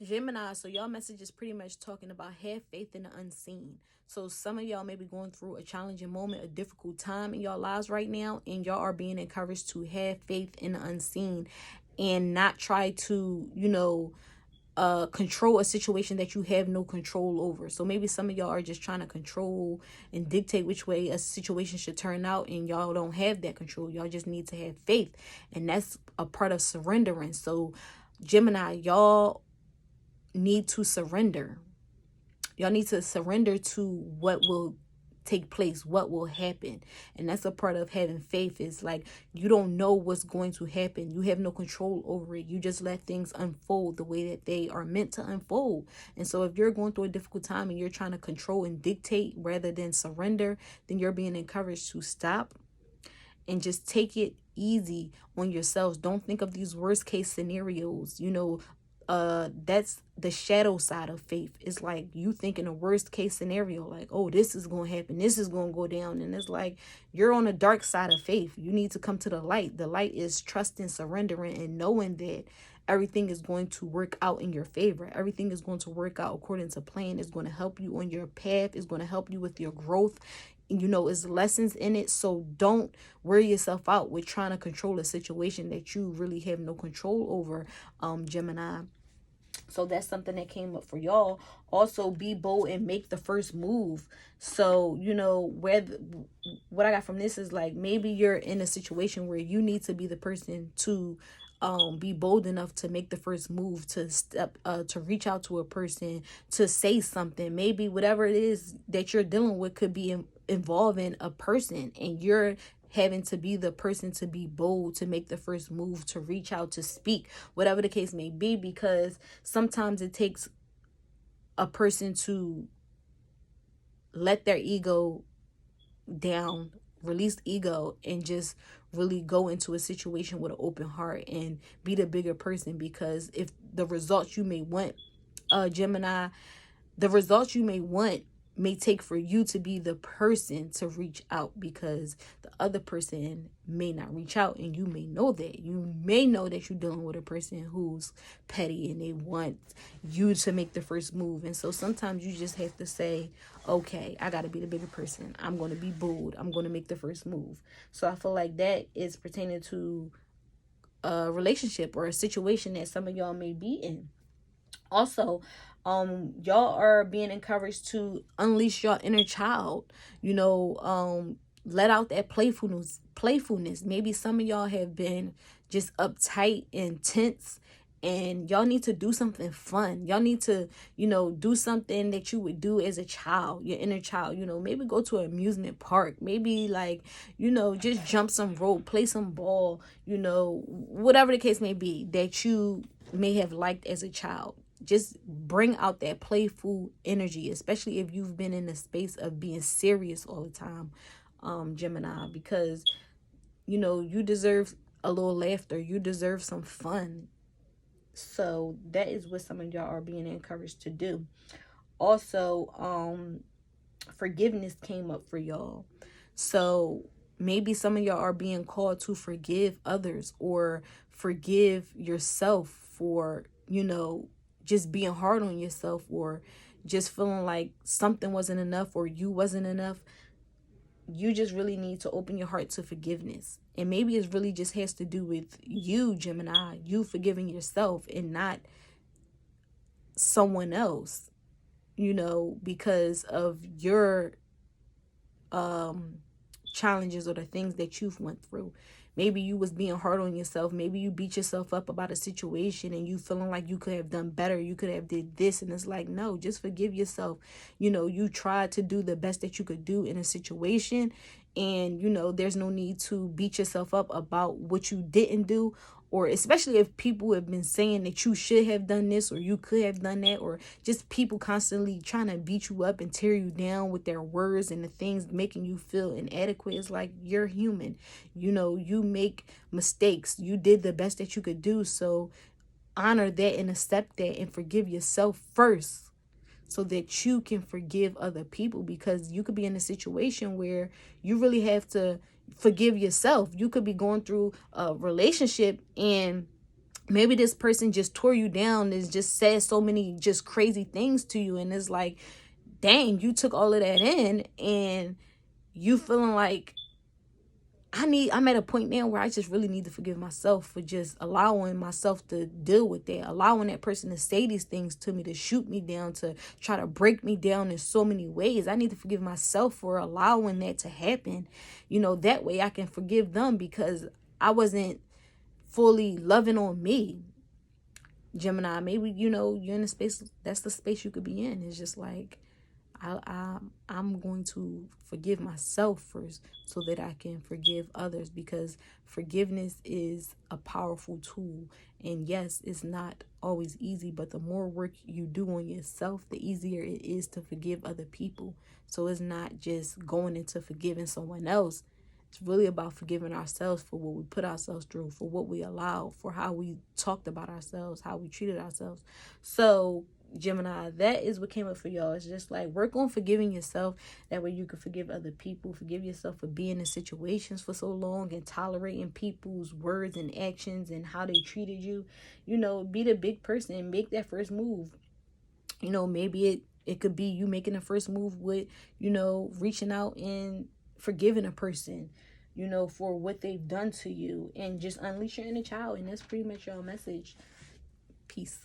Gemini, so y'all message is pretty much talking about have faith in the unseen. So some of y'all may be going through a challenging moment, a difficult time in y'all lives right now, and y'all are being encouraged to have faith in the unseen and not try to, control a situation that you have no control over. So maybe some of y'all are just trying to control and dictate which way a situation should turn out, and y'all don't have that control. Y'all just need to have faith, and that's a part of surrendering. So Gemini, y'all need to surrender. Y'all need to surrender to what will take place, what will happen. And that's a part of having faith, is like you don't know what's going to happen. You have no control over it. You just let things unfold the way that they are meant to unfold. And so if you're going through a difficult time and you're trying to control and dictate rather than surrender, then you're being encouraged to stop and just take it easy on yourselves. Don't think of these worst case scenarios. That's the shadow side of faith. It's like you think in a worst case scenario, like, oh, this is going to happen, this is going to go down, and it's like you're on the dark side of faith. You need to come to the light. The light is trusting, surrendering, and knowing that everything is going to work out in your favor. Everything is going to work out according to plan. It's going to help you on your path. It's going to help you with your growth. It's lessons in it. So don't wear yourself out with trying to control a situation that you really have no control over, Gemini. So that's something that came up for y'all. Also, be bold and make the first move. So, what I got from this is like maybe you're in a situation where you need to be the person to be bold enough to make the first move, to step to reach out to a person, to say something. Maybe whatever it is that you're dealing with could be involving a person, and you're having to be the person to be bold, to make the first move, to reach out, to speak, whatever the case may be, because sometimes it takes a person to let their ego down, release ego, and just really go into a situation with an open heart and be the bigger person. Because if the results you may want, Gemini, the results you may want may take for you to be the person to reach out, because the other person may not reach out, and you may know that. You may know that you're dealing with a person who's petty and they want you to make the first move. And so sometimes you just have to say, okay, I got to be the bigger person. I'm going to be bold. I'm going to make the first move. So I feel like that is pertaining to a relationship or a situation that some of y'all may be in. Also, y'all are being encouraged to unleash your inner child. Let out that playfulness. Maybe some of y'all have been just uptight and tense, and y'all need to do something fun. Y'all need to, do something that you would do as a child, your inner child. Maybe go to an amusement park. Maybe like, just jump some rope, play some ball, whatever the case may be that you may have liked as a child. Just bring out that playful energy, especially if you've been in the space of being serious all the time, Gemini, because you deserve a little laughter. You deserve some fun. So that is what some of y'all are being encouraged to do. Also, forgiveness came up for y'all. So maybe some of y'all are being called to forgive others, or forgive yourself for, just being hard on yourself, or just feeling like something wasn't enough or you wasn't enough. You just really need to open your heart to forgiveness. And maybe it really just has to do with you, Gemini, you forgiving yourself and not someone else, because of your challenges or the things that you've went through. Maybe you was being hard on yourself. Maybe you beat yourself up about a situation and you feeling like you could have done better. You could have did this. And it's like, no, just forgive yourself. You tried to do the best that you could do in a situation. And, there's no need to beat yourself up about what you didn't do, or especially if people have been saying that you should have done this or you could have done that, or just people constantly trying to beat you up and tear you down with their words and the things making you feel inadequate. It's like, you're human. You make mistakes. You did the best that you could do. So honor that and accept that and forgive yourself first, so that you can forgive other people, because you could be in a situation where you really have to forgive yourself. You could be going through a relationship and Maybe this person just tore you down, and just said so many just crazy things to you, and it's like, dang, you took all of that in, and you feeling like, I'm at a point now where I just really need to forgive myself for just allowing myself to deal with that, allowing that person to say these things to me, to shoot me down, to try to break me down in so many ways. I need to forgive myself for allowing that to happen. That way I can forgive them, because I wasn't fully loving on me. Gemini, maybe, you're in a space, that's the space you could be in. It's just like, I'm going to forgive myself first so that I can forgive others, because forgiveness is a powerful tool. And yes, it's not always easy, but the more work you do on yourself, the easier it is to forgive other people. So it's not just going into forgiving someone else. It's really about forgiving ourselves for what we put ourselves through, for what we allowed, for how we talked about ourselves, how we treated ourselves. So Gemini, that is what came up for y'all. It's just like, work on forgiving yourself. That way you can forgive other people. Forgive yourself for being in situations for so long and tolerating people's words and actions and how they treated you. Be the big person and make that first move. Maybe it could be you making the first move with, reaching out and forgiving a person, for what they've done to you, and just unleash your inner child. And that's pretty much your message. Peace.